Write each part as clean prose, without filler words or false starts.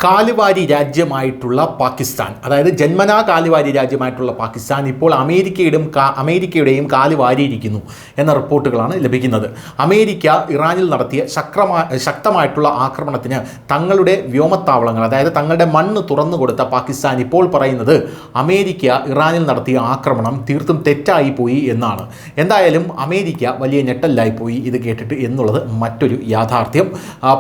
കാലുവാരി രാജ്യമായിട്ടുള്ള പാകിസ്ഥാൻ, അതായത് ജന്മനാ കാലുവാരി രാജ്യമായിട്ടുള്ള പാകിസ്ഥാൻ ഇപ്പോൾ അമേരിക്കയുടെയും കാലുവാരിയിരിക്കുന്നു എന്ന റിപ്പോർട്ടുകളാണ് ലഭിക്കുന്നത്. അമേരിക്ക ഇറാനിൽ നടത്തിയ ശക്തമായിട്ടുള്ള ആക്രമണത്തിന് തങ്ങളുടെ വ്യോമത്താവളങ്ങൾ, അതായത് തങ്ങളുടെ മണ്ണ് തുറന്നു കൊടുത്ത പാകിസ്ഥാൻ ഇപ്പോൾ പറയുന്നത് അമേരിക്ക ഇറാനിൽ നടത്തിയ ആക്രമണം തീർത്തും തെറ്റായി പോയി എന്നാണ്. എന്തായാലും അമേരിക്ക വലിയ ഞെട്ടലായി പോയി ഇത് കേട്ടിട്ട് എന്നുള്ളത് മറ്റൊരു യാഥാർത്ഥ്യം.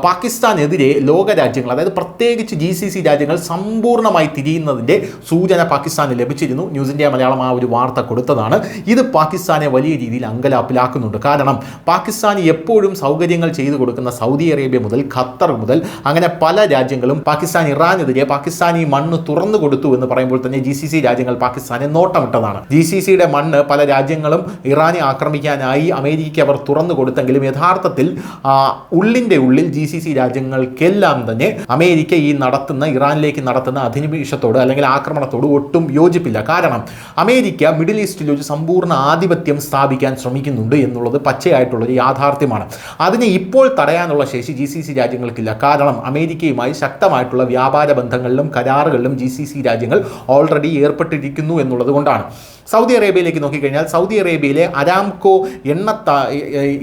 പാകിസ്ഥാനെതിരെ ലോകരാജ്യങ്ങൾ, അതായത് പ്രത്യേകിച്ച് GCC രാജ്യങ്ങൾ സമ്പൂർണ്ണമായി തിരിയുന്നതിൻ്റെ സൂചന പാകിസ്ഥാന് ലഭിച്ചിരുന്നു. ന്യൂസ് ഇന്ത്യ മലയാളം ആ ഒരു വാർത്ത കൊടുത്തതാണ്. ഇത് പാകിസ്ഥാനെ വലിയ രീതിയിൽ അങ്കലാപ്പിലാക്കുന്നുണ്ട്. കാരണം പാകിസ്ഥാന് എപ്പോഴും സൗകര്യങ്ങൾ ചെയ്തു കൊടുക്കുന്ന സൗദി അറേബ്യ മുതൽ ഖത്തർ മുതൽ അങ്ങനെ പല രാജ്യങ്ങളും ഇറാനെതിരെ പാകിസ്ഥാനി മണ്ണ് തുറന്നു കൊടുത്തു എന്ന് പറയുമ്പോൾ തന്നെ GCC രാജ്യങ്ങൾ പാകിസ്ഥാനെ നോട്ടമിട്ടതാണ്. GCCയുടെ മണ്ണ് പല രാജ്യങ്ങളും ഇറാനെ ആക്രമിക്കാനായി അമേരിക്ക അവർ തുറന്നു കൊടുത്തെങ്കിലും യഥാർത്ഥത്തിൽ ഉള്ളിൻ്റെ ഉള്ളിൽ GCC രാജ്യങ്ങൾക്കെല്ലാം തന്നെ അമേരിക്ക ഈ ഇറാനിലേക്ക് നടത്തുന്ന അധിനിവേശത്തോട് അല്ലെങ്കിൽ ആക്രമണത്തോട് ഒട്ടും യോജിപ്പില്ല. കാരണം അമേരിക്ക മിഡിൽ ഈസ്റ്റിൽ ഒരു സമ്പൂർണ്ണ ആധിപത്യം സ്ഥാപിക്കാൻ ശ്രമിക്കുന്നുണ്ട് എന്നുള്ളത് പച്ചയായിട്ടുള്ളൊരു യാഥാർത്ഥ്യമാണ്. അതിനെ ഇപ്പോൾ തടയാനുള്ള ശേഷി GCC രാജ്യങ്ങൾക്കില്ല. കാരണം അമേരിക്കയുമായി ശക്തമായിട്ടുള്ള വ്യാപാര ബന്ധങ്ങളിലും കരാറുകളിലും GCC രാജ്യങ്ങൾ ഓൾറെഡി ഏർപ്പെട്ടിരിക്കുന്നു എന്നുള്ളത് കൊണ്ടാണ്. സൗദി അറേബ്യയിലേക്ക് നോക്കിക്കഴിഞ്ഞാൽ സൗദി അറേബ്യയിലെ അരാംകോ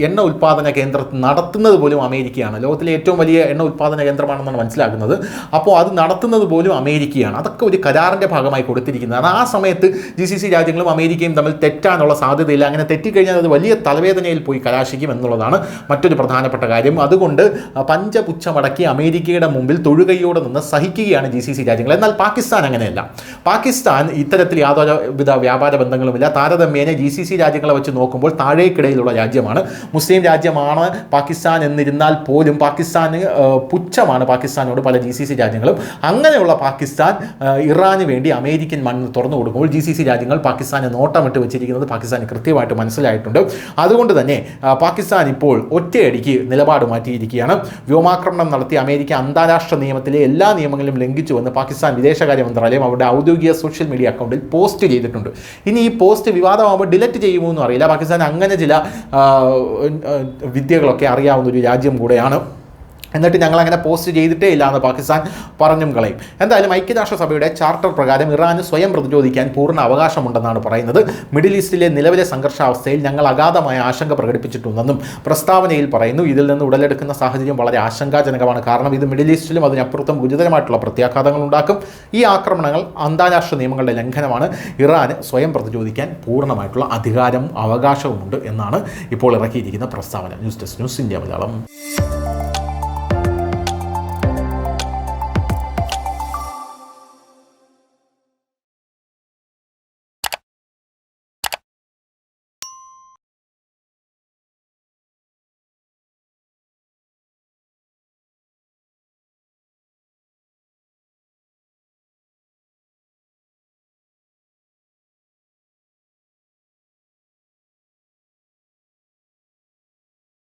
എണ്ണ ഉൽപ്പാദന കേന്ദ്രം നടത്തുന്നത് പോലും അമേരിക്കയാണ്. ലോകത്തിലെ ഏറ്റവും വലിയ എണ്ണ ഉൽപ്പാദന കേന്ദ്രമാണെന്നാണ് മനസ്സിലാക്കുന്നത്. അപ്പോൾ അത് നടത്തുന്നത് പോലും അമേരിക്കയാണ്. അതൊക്കെ ഒരു കരാറിൻ്റെ ഭാഗമായി കൊടുത്തിരിക്കുന്നതാണ്. ആ സമയത്ത് GCC രാജ്യങ്ങളും അമേരിക്കയും തമ്മിൽ തെറ്റാനുള്ള സാധ്യതയില്ല. അങ്ങനെ തെറ്റിക്കഴിഞ്ഞാൽ അത് വലിയ തലവേദനയിൽ പോയി കലാശിക്കും എന്നുള്ളതാണ് മറ്റൊരു പ്രധാനപ്പെട്ട കാര്യം. അതുകൊണ്ട് പഞ്ചപുച്ഛമടക്കി അമേരിക്കയുടെ മുമ്പിൽ തൊഴുകയോടെ നിന്ന് സഹിക്കുകയാണ് GCC രാജ്യങ്ങൾ. എന്നാൽ പാകിസ്ഥാൻ അങ്ങനെയല്ല. പാകിസ്ഥാൻ ഇത്തരത്തിൽ യാതൊരുവിധ വ്യാപാര ബന്ധങ്ങളുമില്ല. താരതമ്യേന GCC രാജ്യങ്ങളെ വെച്ച് നോക്കുമ്പോൾ താഴേക്കിടയിലുള്ള രാജ്യമാണ്. മുസ്ലിം രാജ്യമാണ് പാകിസ്ഥാൻ എന്നിരുന്നാൽ പോലും പാകിസ്ഥാന് പുച്ഛമാണ് പാകിസ്ഥാനോട് പല GCC രാജ്യങ്ങളും. അങ്ങനെയുള്ള പാകിസ്ഥാൻ ഇറാന് വേണ്ടി അമേരിക്കൻ മണ്ണ് തുറന്നു കൊടുക്കുമ്പോൾ GCC രാജ്യങ്ങൾ പാകിസ്ഥാനെ നോട്ടമിട്ട് വെച്ചിരിക്കുന്നത് പാകിസ്ഥാന് കൃത്യമായിട്ട് മനസ്സിലായിട്ടുണ്ട്. അതുകൊണ്ട് തന്നെ പാകിസ്ഥാൻ ഇപ്പോൾ ഒറ്റയടിക്ക് നിലപാട് മാറ്റിയിരിക്കുകയാണ്. വ്യോമാക്രമണം നടത്തി അമേരിക്ക അന്താരാഷ്ട്ര നിയമത്തിലെ എല്ലാ നിയമങ്ങളും ലംഘിച്ചുവെന്ന് പാകിസ്ഥാൻ വിദേശകാര്യ മന്ത്രാലയം അവരുടെ ഔദ്യോഗിക സോഷ്യൽ മീഡിയ അക്കൗണ്ടിൽ പോസ്റ്റ് ചെയ്തിട്ടുണ്ട്. ഇനി ഈ പോസ്റ്റ് വിവാദമാകുമ്പോൾ ഡിലറ്റ് ചെയ്യുമോ എന്നും അറിയില്ല. പാകിസ്ഥാൻ അങ്ങനെ ചില വിദ്യകളൊക്കെ അറിയാവുന്ന ഒരു രാജ്യം കൂടെയാണ്. എന്നിട്ട് ഞങ്ങൾ അങ്ങനെ പോസ്റ്റ് ചെയ്തിട്ടേ ഇല്ല എന്ന് പാകിസ്ഥാൻ പറഞ്ഞും കളയും. എന്തായാലും ഐക്യരാഷ്ട്രസഭയുടെ ചാർട്ടർ പ്രകാരം ഇറാന് സ്വയം പ്രതിരോധിക്കാൻ പൂർണ്ണ അവകാശമുണ്ടെന്നാണ് പറയുന്നത്. മിഡിൽ ഈസ്റ്റിലെ നിലവിലെ സംഘർഷാവസ്ഥയിൽ ഞങ്ങൾ അഗാധമായ ആശങ്ക പ്രകടിപ്പിച്ചിട്ടുണ്ടെന്നും പ്രസ്താവനയിൽ പറയുന്നു. ഇതിൽ നിന്ന് ഉടലെടുക്കുന്ന സാഹചര്യം വളരെ ആശങ്കാജനകമാണ്. കാരണം ഇത് മിഡിൽ ഈസ്റ്റിലും അതിനപ്പുറത്തും ഗുരുതരമായിട്ടുള്ള പ്രത്യാഘാതങ്ങൾ ഉണ്ടാക്കും. ഈ ആക്രമണങ്ങൾ അന്താരാഷ്ട്ര നിയമങ്ങളുടെ ലംഘനമാണ്. ഇറാന് സ്വയം പ്രതിരോധിക്കാൻ പൂർണ്ണമായിട്ടുള്ള അധികാരവും അവകാശവുമുണ്ട് എന്നാണ് ഇപ്പോൾ ഇറക്കിയിരിക്കുന്ന പ്രസ്താവന. News desk, news India Malayalam.